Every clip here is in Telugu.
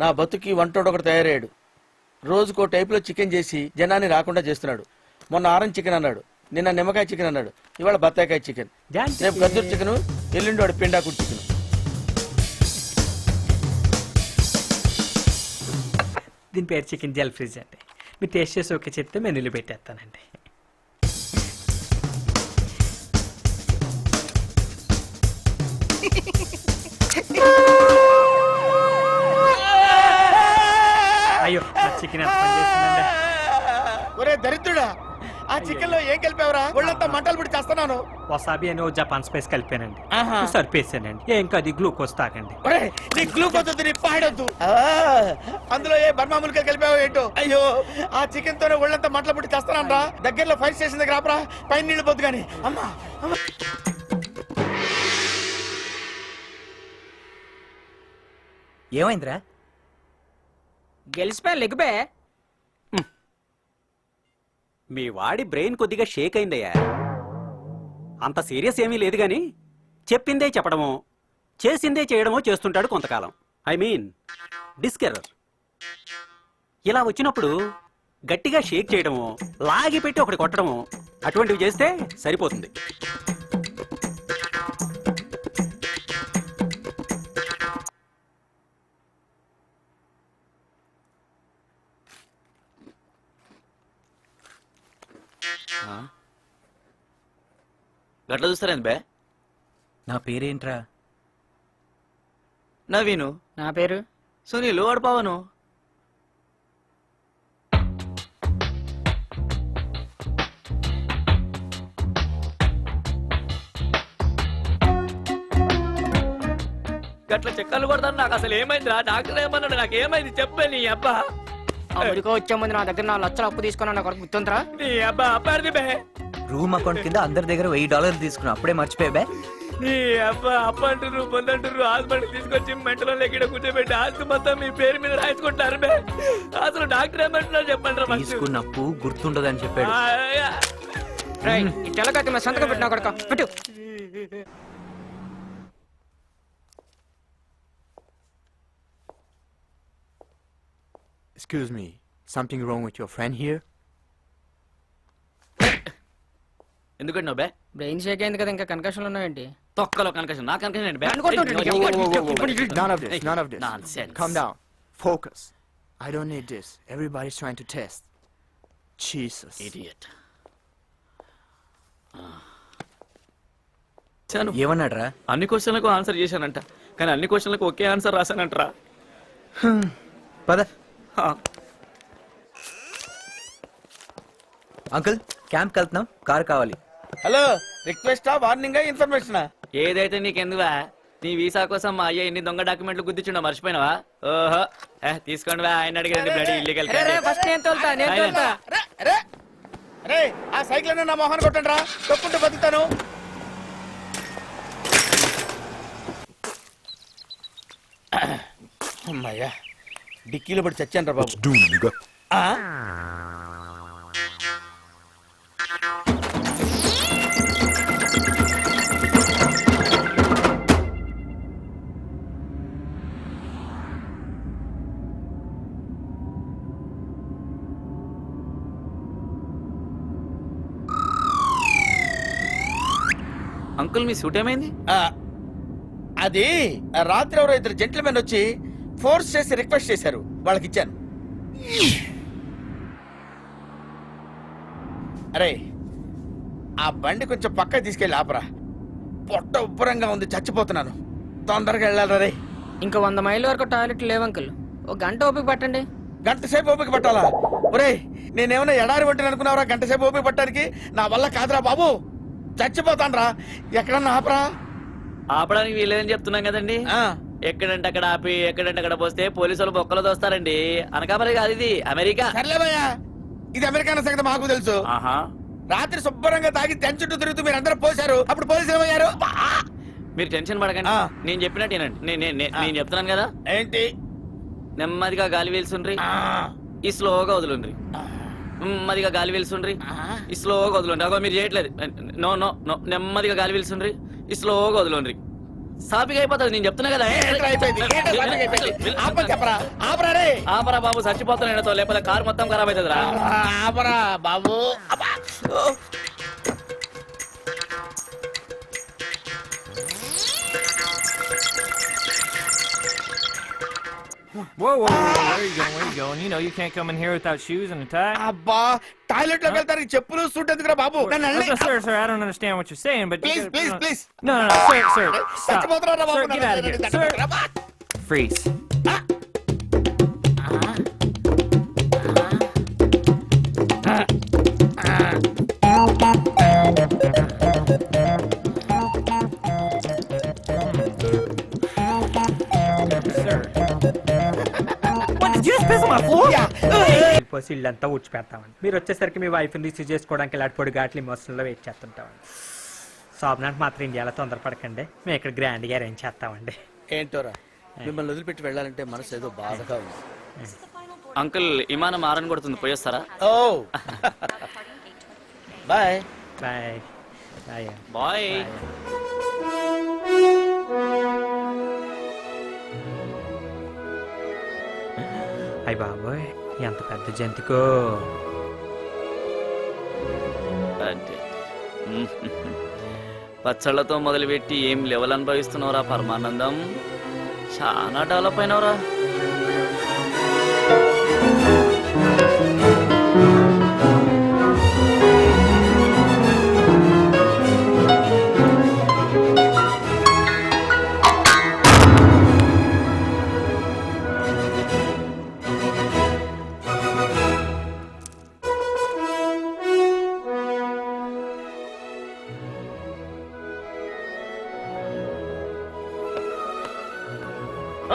నా బతుకి వంటోడు ఒకటి తయారయ్యాడు. రోజుకో టైపులో చికెన్ చేసి జనాన్ని రాకుండా చేస్తున్నాడు. మొన్న ఆరెంజ్ చికెన్ అన్నాడు, నిన్న నిమ్మకాయ చికెన్ అన్నాడు, ఇవాళ బత్తాకాయ చికెన్, రేపు గజ్జూర్ చికెన్, ఎల్లుండి వాడు పిండాకుడు చికెన్. దీని పేరు చికెన్ జెల్ ఫ్రిజ్ అండి. మీరు టేస్ట్ చేసి ఓకే చెప్తే మెనూలు పెట్టేస్తానండి. అయ్యో చికెన్ ఎంత పని చేస్తుందండి. ఒరే దరిద్రుడా, ఆ చికెన్ లో ఏం కలిపావరా? ఒళ్ళంతా మంటలు పుడి చేస్తున్నాను. వసాబి అని జపాన్ స్పైస్ కలిపానండి, సరిపేసానండి. ఏం కాదు గ్లూకోజ్ తాగండి. నీ గ్లూకోజ్ వద్దు, నీ పాడొద్దు. అందులో ఏ బర్మా ములికలు కలిపావో ఏంటో. అయ్యో, ఆ చికెన్ తోనే ఒళ్ళంతా మంటలు పుట్టి చేస్తున్నాను రా. దగ్గరలో ఫైర్ స్టేషన్ దగ్గర ఆపరా, పైన నీళ్లు పోద్దు గాని. అమ్మా ఏమైందిరా? గెలిచిపోయా లెగ్బే. మీ వాడి బ్రెయిన్ కొద్దిగా షేక్ అయిందయ్యా. అంత సీరియస్ ఏమీ లేదు గాని చెప్పిందే చెప్పడమో చేసిందే చేయడమో చేస్తుంటాడు కొంతకాలం. ఐ మీన్ డిస్కెర్రర్. ఇలా వచ్చినప్పుడు గట్టిగా షేక్ చేయడమో లాగి పెట్టి ఒకటి కొట్టడమో అటువంటివి చేస్తే సరిపోతుంది. గట్ల చూస్తారేంది బే? నా పేరేంట్రా? నవీను. నా పేరు సునీలు. వాడు పవను. గట్ల చెక్కలు కొడతాను. నాకు అసలు ఏమైందిరా? డాక్టర్ ఏమన్నాడు? నాకు ఏమైంది చెప్పే. నీ అబ్బా అమెరికా వచ్చే ముందు నా దగ్గర 4 లక్షలు అప్పు తీసుకున్నా. నాకు గుర్తుందిరా? నీ అబ్బా అప్పారిది బే. రూమ్ అకౌంట్ కింద అందరి దగ్గర $1000 తీసుకున్నా. అప్పుడే మర్చిపోయా బే. నీ అబ్బా అప్పు అంటారు పొందంటారు. హాస్పిటల్ తీసుకొచ్చి మెంటలో లెక్కడ కూర్చోబెట్టి ఆస్తి మొత్తం మీ పేరు మీద రాసుకుంటారు బే. అసలు డాక్టర్ ఏమంటున్నారు చెప్పండి. తీసుకున్న అప్పు గుర్తుండదని చెప్పాడు. తెల్లకైతే సంతకం పెట్టినా కొడక పెట్టు. Excuse me, something wrong with your friend here? ఎందుకంటున్నావు బే? బ్రెయిన్ షేక్ అయింది కదా, ఇంకా కన్కషన్లు ఉన్నాయండి. తొక్కలో కన్కషన్. నా కన్కషన్ ఏంటి బే? None of this, none of this. Nonsense. Calm down. Focus. I don't need this. Everybody's trying to test. Jesus. Idiot. ఏమన్నాడు రా? అన్ని క్వశ్చన్లకు ఆన్సర్ చేశానంట, కానీ అన్ని క్వశ్చన్లకు ఒకే ఆన్సర్ రాశానంటరా. పద. అంకుల్ క్యాంప్ వెళ్తున్నాం, కార్ కావాలి. హలో, రిక్వెస్టా వార్నింగా ఇన్ఫర్మేషనా? ఏదైతే నీకెందువా? నీ వీసా కోసం మా అయ్య ఎన్ని దొంగ డాక్యుమెంట్లు గుర్తించుండో మర్చిపోయినావా? ఓహో, తీసుకోండి. ఆయన అడిగినండి బ్లడీ ఇల్లీగల్. ఫస్ట్ నేను తోలుతా, నేను తోలుతా. ఆ సైకిల్ నా మొహాన్ని కొట్టండి రా, తొక్కుంటూ బతుకుతాను. అమ్మాయ్యా, డిక్కీలో పడి చచ్చాను రా బాబు. అంకుల్ మీ సూట్ ఏమైంది? అది రాత్రి ఎవరో 2 జెంట్లమెన్ వచ్చి ఫోర్స్ చేసి రిక్వెస్ట్ చేశారు, వాళ్ళకి ఇచ్చాను. అరే, ఆ బండి కొంచెం పక్కకి తీసుకెళ్ళి ఆపరా. పొట్ట ఉబ్బరంగా ఉంది, చచ్చిపోతున్నాను. తొందరగా వెళ్ళాలి రే. ఇంకా 100 మైళ్ళ వరకు టాయిలెట్ లేవు అంకుల్. 1 గంట ఓపిక పట్టండి. 1 గంట సేపు ఓపిక పట్టాలా? ఒరే, నేనేమన్నా ఎడారి వంటిని అనుకున్నావురా? 1 గంట సేపు ఓపిక పట్టడానికి నా వల్ల కాదురా బాబు, చచ్చిపోతాను రా. ఎక్కడన్నా ఆపరా. ఆపడానికి వీలేదని చెప్తున్నాం కదండి. ఎక్కడంటే అక్కడ ఆపి ఎక్కడంటే అక్కడ పోస్తే పోలీసులు బొక్కలు దోస్తారండి. అనకాపల్లి కాదు, ఇది అమెరికా. సర్లేమయ్యా, ఇది అమెరికా సంగతి మాకు తెలుసు. రాత్రి శుభ్రంగా తాగి తెంచుట్టు తిరుగుతూ మీరు అందరూ పోశారు, అప్పుడు పోలీసులు ఏమయ్యారు? మీరు టెన్షన్ పడకండి, నేను చెప్పినట్టేనండి. నేను చెప్తున్నాను కదా. ఏంటి? నెమ్మదిగా గాలి పీల్చుండ్రి, ఈ స్లోగా వదులుండ్రి. నెమ్మదిగా గాలి పీల్చుండ్రి, ఈ స్లోగా వదులుండ్రి. అగో మీరు చేయట్లేదు. నో నో నో, నెమ్మదిగా గాలి పీల్చుండ్రి, ఈ స్లోగా వదులుండ్రి. సాపిగా అయిపోతుంది నేను చెప్తున్నా కదా ఏంట్రా అయిపోయింది? ఏంట్రా సాపిగా అయిపోయింది? ఆపని చెప్పరా ఆపరా రే ఆపరా బాబు చచ్చిపోతున్నాడు లేకపోతే కారు మొత్తం ఖరాబ్ అవుతుందిరా ఆపరా బాబు అబ్బా. ఓ. Whoa, whoa, whoa, where are you going? Where are you going? You know you can't come in here without shoes and a tie. అబ్బా టాయిలెట్ లోకి వెళ్తానికి చెప్పులు సూట్ ఎందుకురా బాబు నన్ను అల్లి- Sir, I don't understand what you're saying, but you Please, gotta- please, please. No, sir, stop. చచ్చిపోతున్నారా Babu Sir, get out of here. Sir, freeze. Sir. What, did you just piss on my floor? పోసి ఇల్లంతా ఊడ్చి పెడతామండి. మీరు వచ్చేసరికి మీ వైఫ్ని రిసీవ్ చేసుకోవడానికి ఇలాంటి పొడి ఘాట్లు మోసంలో వెయిట్ చేస్తుంటామండి. శోభనానికి మాత్రం ఇండియాలో తొందరపడకండి, మేము ఇక్కడ గ్రాండ్గా అరేంజ్ చేస్తామండి. ఏంటోరా మిమ్మల్ని వదిలిపెట్టి వెళ్ళాలంటే మనసు ఏదో బాధగా ఉంది. అంకుల్ విమానం ఆరని కొడుతుంది పోయేస్తారా ఓ బాయ్ బాయ్ బాయ్. బాయ్ అయ్య బాబోయ్ ఎంత పెద్ద జంతుకో. అంటే పచ్చళ్ళతో మొదలుపెట్టి ఏం లెవెల్ అనుభవిస్తున్నావురా పరమానందం చాలా డెవలప్ అయినవరా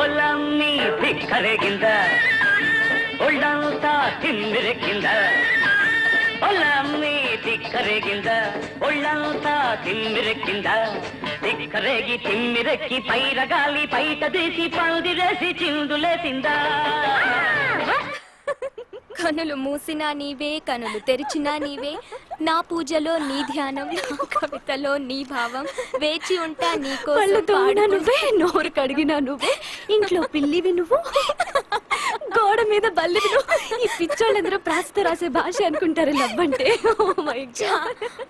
ಒಲಮ್ಮಿ ಧಿಕ್ಕರೆಗಿಂದ ಒಳ್ಳಂತ ತಿಮ್ಮಿರಕ್ಕಿಂದ ಒಲಮ್ಮಿ ಧಿಕ್ಕರೆಗಿಂದ ಒಳ್ಳಂತ ತಿಮ್ಮಿರಕ್ಕಿಂದ ధిక్కరేగి తిమ్మిరెక్కి పైరగాలి బయట తీసి పందిరేసి చిందులేసిందా కనులు మూసినా నీవే కనులు తెరిచినా నీవే నా పూజలో నీ ధ్యానం నా కవితలో నీ భావం వేచి ఉంటా నీకోసం నువ్వే నోరు కడిగినా నువ్వే ఇంట్లో పిల్లివి నువ్వు గోడ మీద బల్లివి నువ్వు ఈ పిచ్చోళ్ళందరూ ప్రాసతో రాసే భాష అనుకుంటారు లవ్ అంటే.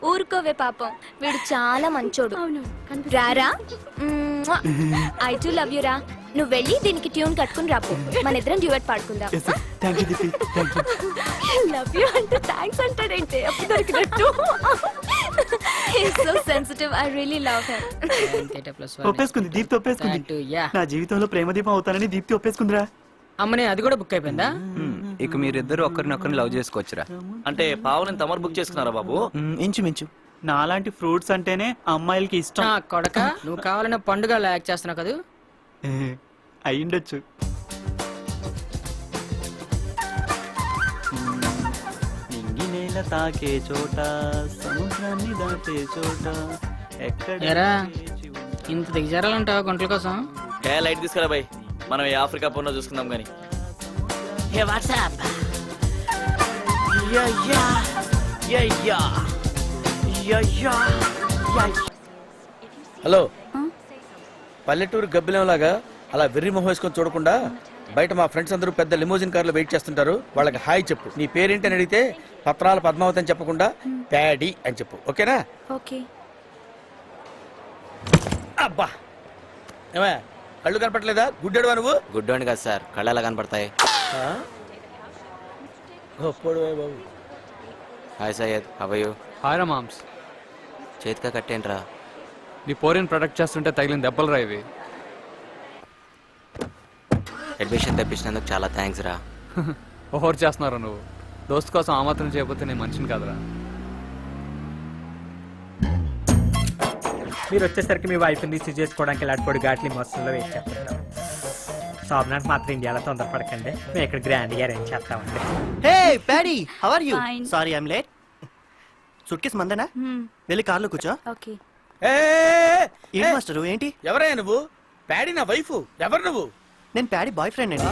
ఊరుకోవే పాపం వీడు చాలా మంచోడు. రారా ఐ టు లవ్ యు రా. నువ్వు వెళ్ళి దీనికి ట్యూన్ కట్టుకుని రాపు మన ఇద్దరం డ్యూయట్ పాడుకుందాం. లవ్ యూ అంటే థ్యాంక్స్ అంటాడంటే అప్పుడు దొరికినట్టు. So sensitive I really love him. ఒప్పేసుకుంది దీప్తి ఒప్పేసుకుంది. నా జీవితంలో ప్రేమదీపం అవుతానని దీప్తి ఒప్పేసుకుందిరా. అమ్మనే అది కూడా బుక్ అయిపోయిందా? ఇక మీరిద్దరు ఒకరినొకరిని లవ్ చేసుకోవచ్చురా. అంటే పావుని తమరు బుక్ చేసుకున్నారా బాబు ఇంచుమించు. నాలాంటి ఫ్రూట్స్ అంటేనే అమ్మాయిలకి ఇష్టం. నా కొడక నువ్వు కావాలన్న పండుగ యాక్ట్ చేస్తున్నావు కదా. అయ్యుండొచ్చు. నేల తాకే చోట సముద్రాన్ని దాటే చోట ఎరా ఇంత దిగజారాలంటావా గుంటల కోసం? లైట్ తీసుకురా బాయ్ మనం ఈ ఆఫ్రికా పూర్ణ చూసుకుందాం కానీ హలో పల్లెటూరు గబ్బిలంలాగా అలా వెర్రి మొహం వేసుకొని చూడకుండా బయట మా ఫ్రెండ్స్ అందరూ పెద్ద లిమోజిన్ కార్లో వెయిట్ చేస్తుంటారు. వాళ్ళకి హాయ్ చెప్పు. నీ పేరేంటి అని అడిగితే పత్రాల పద్మావతి అని చెప్పకుండా ప్యాడీ అని చెప్పు. ఓకేనా? ఓకే. అబ్బా ఏమే కళ్ళు కనపట్లేదా? గుడ్డెడువా నువ్వు? గుడ్డోండి కదా సార్ కళ్ళు ఎలా కనపడతాయి. బాబు హాయ్ సయ్యద్ అవయు హాయ్ రా మామ్స్. చేతిగా కట్టేంట్రా నీ పోరిని ప్రొటెక్ట్ చేస్తుంటే తగిలిన దెబ్బలు రా ఇవి. అడ్మిషన్ తెప్పించినందుకు చాలా థ్యాంక్స్ రా. ఓవర్ చేస్తున్నారు నువ్వు. దోస్తు కోసం ఆ మాత్రం చేయకపోతే నేను మనిషిని కాదురా. మీరు వచ్చేసరికి మీ వైఫ్ని రిసీవ్ చేసుకోవడానికి ఇలాంటి పొడి ఘాట్లు మోసంలో వెయిట్ చేస్తుంటాం. శోభనానికి మాత్రం ఇండియాలో తొందరపడకండి, మేము ఇక్కడ గ్రాండ్గా అరేంజ్ చేస్తామండి. Hey Paddy, how are you? Fine. Sorry I am late. Suitcase మందనా? వెళ్ళి కార్లో కూర్చో. ఓకే. ఏంటి మాస్టర్ ఏంటి? ఎవరయ్యా నువ్వు? ప్యాడీ నా వైఫ్. ఎవరు నువ్వు? నేను ప్యాడీ బాయ్ ఫ్రెండ్ అండి.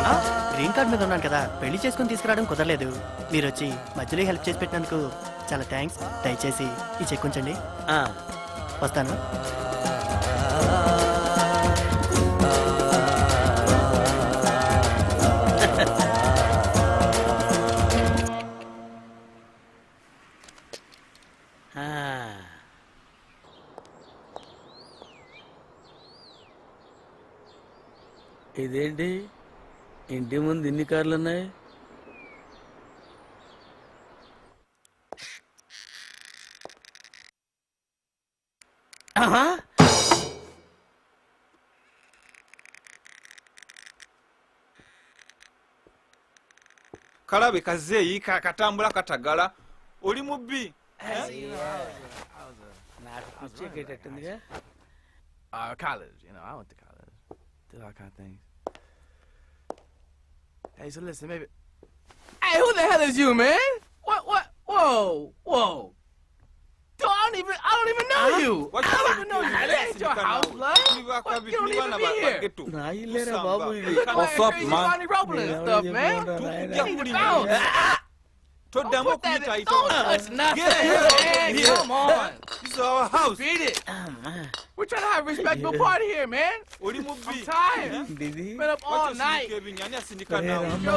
గ్రీన్ కార్డ్ మీద ఉన్నాను కదా, పెళ్లి చేసుకుని తీసుకురావడం కుదరలేదు. మీరు వచ్చి మధ్యలో హెల్ప్ చేసి పెట్టినందుకు చాలా థ్యాంక్స్. దయచేసి ఈ చెక్ ఉంచండి. వస్తాను. ఇదేంటి ఇంటి ముందు ఇన్ని కార్లు ఉన్నాయి? ఆహా! kalabe kazeeyi katambula katagala oli mubbi నాకు పిచ్చెక్కేటట్టుందిగా. College, you know, I went to college. Did all kind of things. Hey, so listen, maybe. Hey, who the hell is you, man? What? Whoa. Dude, I don't even know you. What I don't even know you. That ain't your house, blood. What? You don't even be here. నా ఇల్లేరా బాబు ఇది. What's up, man? Ronnie Robles and stuff, man. You need to bounce. toddamu okuyita ito It's nothing, man. Come on. this is our house Beat it. We're trying to have a respectable party here, man. oli mubbi I'm tired. ఇది Been up all night. ebinyani asindika nawe Yo,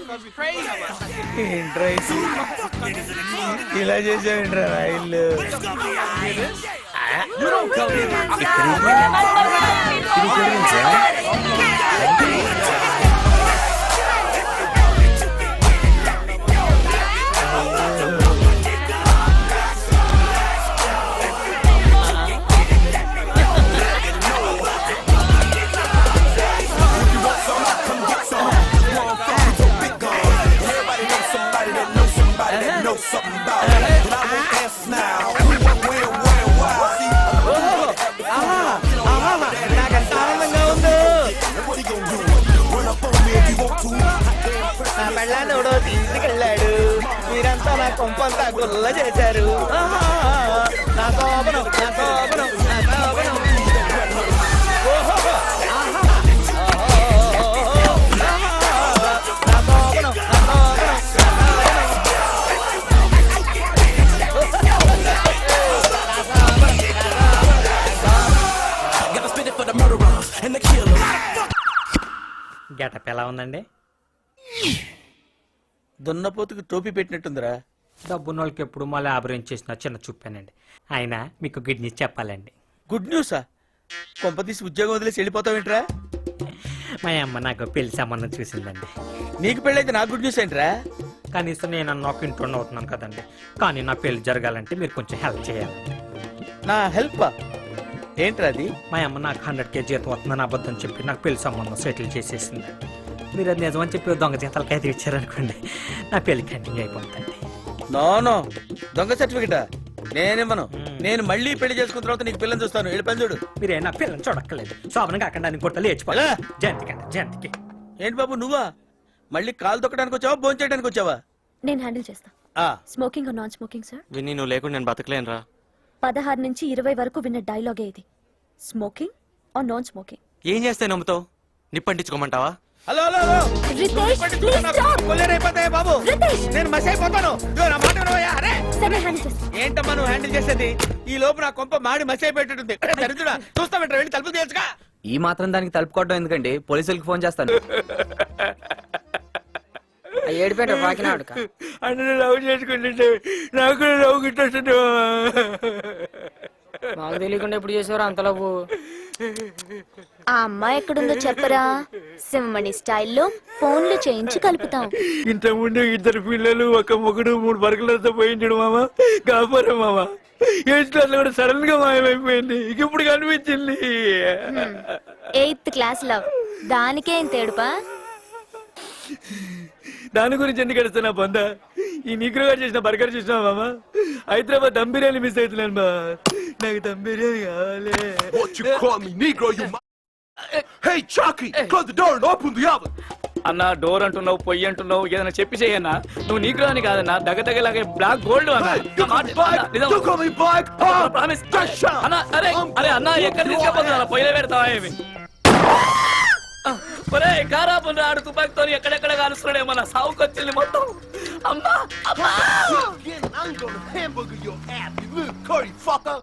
man, it's crazy. ఏంట్రా ఇది? ఇలా చేసావేంట్రా నా ఇల్లు? You don't come here. నాకెంత ఆనందంగా ఉందో. నా పెళ్ళాన్ని ఎవడో తీసుకెళ్ళాడు. మీరంతా నా కొంపంతా గుల్ల చేశారు. ఆహా! నా శోభనం, నా శోభనం, నా శోభనం. ఓహో! ఆహా! ఓహో! ఆహా! నా శోభనం, నా శోభనం, నా శోభనం. గెటప్ ఎలా ఉందండి? దున్నపోతుకు టోపీ పెట్టినట్టుందిరా. డబ్బున్న వాళ్ళకి ఎప్పుడు మా లాభం చేసిన చిన్న చూపానండి. అయినా మీకు గుడ్ న్యూస్ చెప్పాలండి. గుడ్ న్యూసా? కొంపతీసి ఉద్యోగం వదిలేసి వెళ్ళిపోతావేంట్రా? మా అమ్మ నాకు పెళ్లి సంబంధం చూసిందండి. నీకు పెళ్ళైతే నాకు గుడ్ న్యూస్ ఏంట్రా? కనీసం నేను ఒక ఇంట్లో అవుతున్నాను కదండి. కానీ నా పెళ్లి జరగాలంటే మీరు కొంచెం హెల్ప్ చేయాలండి. నా హెల్ప్ ఏంట్రా అది? మా అమ్మ నాకు 100K జీతం వస్తుందని అబద్ధం చెప్పి నాకు పెళ్లి సంబంధం సెటిల్ చేసేసిందండి. మీరు అది నిజమని చెప్పి దొంగ జీతాలకి అయితే ఇచ్చారనుకోండి, నా పెళ్లి కంటిన్యూ అయిపోతుంది. నో దొంగ సర్టిఫికెటా? నేనివ్వను. నేను మళ్ళీ పెళ్లి చేసుకున్న తర్వాత నీకు పిల్లని చూస్తాను. వెళ్ళి పని చూడు. మీరే నాకు పిల్లని చూడక్కర్లేదు. శోభనం కాకుండా అని కొట్టాలి లేచిపోలే జయంతికి. ఏంటి బాబు నువ్వా? మళ్ళీ కాలు తొక్కడానికి వచ్చావా, భోజనం చేయడానికి వచ్చావా? నేను హ్యాండిల్ చేస్తా. Smoking non smoking sir? విని నువ్వు లేకుండా నేను బతకలేనురా. 16 నుంచి 20 వరకు విన్న డైలాగే ఇది. Smoking or non smoking? ఏం చేస్తే నమ్ముతావు? నిప్పంటించుకోమంటావా? Hello hello hello Ritesh, please stop. కొల్లేరైపోతాయి బాబు. రితేష్, నేను మస్ అయిపోతాను. ఇదిగో నా మాట వినవయ్యా? అరే సరే నేను హ్యాండిల్ చేస్తా. ఏంటమ్మా నువ్వు హ్యాండిల్ చేసేది? ఈ లోపు నా కొంప మాడి మస్ అయిపోయేటట్టుంది. దరిద్రుడా, చూస్తామంటారా? వెళ్ళి తలుపు తీయచ్చుగా. ఈ మాత్రం దానికి తలుపుకోవడం ఎందుకండి? పోలీసులకు ఫోన్ చేస్తాను. ఏడిపోయాడు పాకినాడు. అంటే లవ్ చేసుకుంటుంటే నాకు కూడా లవ్ గిట్టొస్తుంది. మాకు తెలియకుండా ఎప్పుడు చేసేవారు అంతలోపు. ఆ అమ్మాయి ఎక్కడుందో చెప్పరా? సింహమణి స్టైల్లో ఫోన్లు చేయించి కలుపుతాం. ఇంత ముందు 2 పిల్లలు, 1 మొగుడు, 3 పరకలతో పోయించడు మామ. కాపురం మామ. ఏడ్స్లో కూడా సడన్ గా మాయమైపోయింది. ఇప్పుడు కనిపించింది. 8th క్లాస్ లవ్, దానికే ఇంత ఏడుపా? దాని గురించి ఎందుకు ఎడుస్తున్నా పొందా? ఈ నీకుగా చేసిన బర్గర్ చూసినా మామ. హైదరాబాద్ దమ్ బిర్యానీ మిస్ అవుతున్నాను బా. నాకు దమ్ బిర్యానీ కావాలి. Hey, Chucky, close the door and open the oven. అన్న డోర్ అంటున్నావు, పొయ్యి అంటున్నావు, ఏదైనా చెప్పి చెయ్యన్నా. నువ్వు నీకు రాని కాదన్నా, దగ్గరలాగే బ్లాక్ గోల్డ్ అన్న. You call me black? Promise అన్న. అరే అరే అన్న, ఎక్కడ తీసుకెళ్ళిపోతున్నా? పొయ్యిలో పెడతావా ఏమి? ఒరే కారాపుండ్రా, ఆడు తుపాకితో ఎక్కడెక్కడ కాలుస్తున్నాడేమో. నా సావుకు వచ్చింది మొత్తం. అమ్మా అమ్మా. I'm gonna hamburger your ass, you little curry fucker.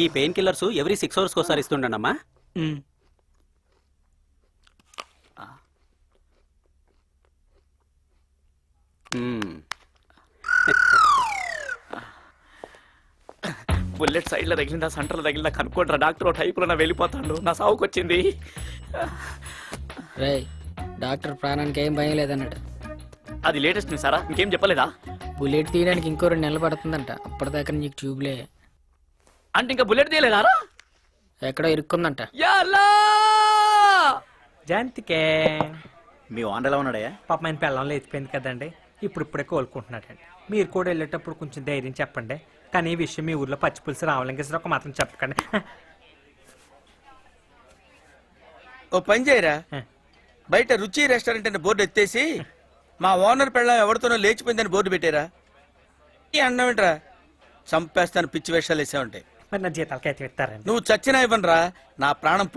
ఈ పెయిన్ కిల్లర్స్ ఎవ్రీ 6 hours ఒకసారి ఇస్తుండమ్మా. బుల్లెట్ సైడ్ లో తగిలిందా, సెంటర్ లో తగిలిందా కనుక్కోండి. డాక్టర్ టైపులో నా వెళ్ళిపోతాడు. నా సావుకు వచ్చింది. రేయ్ డాక్టర్ ప్రాణానికి ఏం భయం లేదన్నాడు. అది లేటెస్ట్ న్యూస్ సారా, ఇంకేం చెప్పలేదా? బుల్లెట్ తీయడానికి ఇంకో 2 నెలలు పడుతుందంట. అప్పటిదాకా నీకు ట్యూబ్లే. అంటే ఇంకా బుల్లెట్ తీయలేదారా? ఎక్కడో ఇరుక్కుందంట. యాలా జంతికే మీ ఓనర్ ఎలా ఉన్నాడయ్యా? పాప ఆయన పిల్లం లేచిపోయింది కదండి, ఇప్పుడిప్పుడే కోలుకుంటున్నాడండి. మీరు కూడా వెళ్ళేటప్పుడు కొంచెం ధైర్యం చెప్పండి. కానీ ఈ విషయం మీ ఊర్లో పచ్చి పులుసు రామలింగేశ్వర ఒక మాత్రం చెప్పకండి. ఓ పని చేయరా, బయట రుచి రెస్టారెంట్ అనే బోర్డు ఎత్తేసి మా ఓనర్ పెళ్ళం ఎవరితోనో లేచిపోయిందని బోర్డు పెట్టారా? ఈ అన్నం ఏంట్రా, చంపేస్తాను పిచ్చి వేషాలు వేసే ఉంటాయి. మరి నా జీతాలకి అయితే ఇస్తారండి. నువ్వు చచ్చినా ఇవ్వనురా, నా ప్రాణం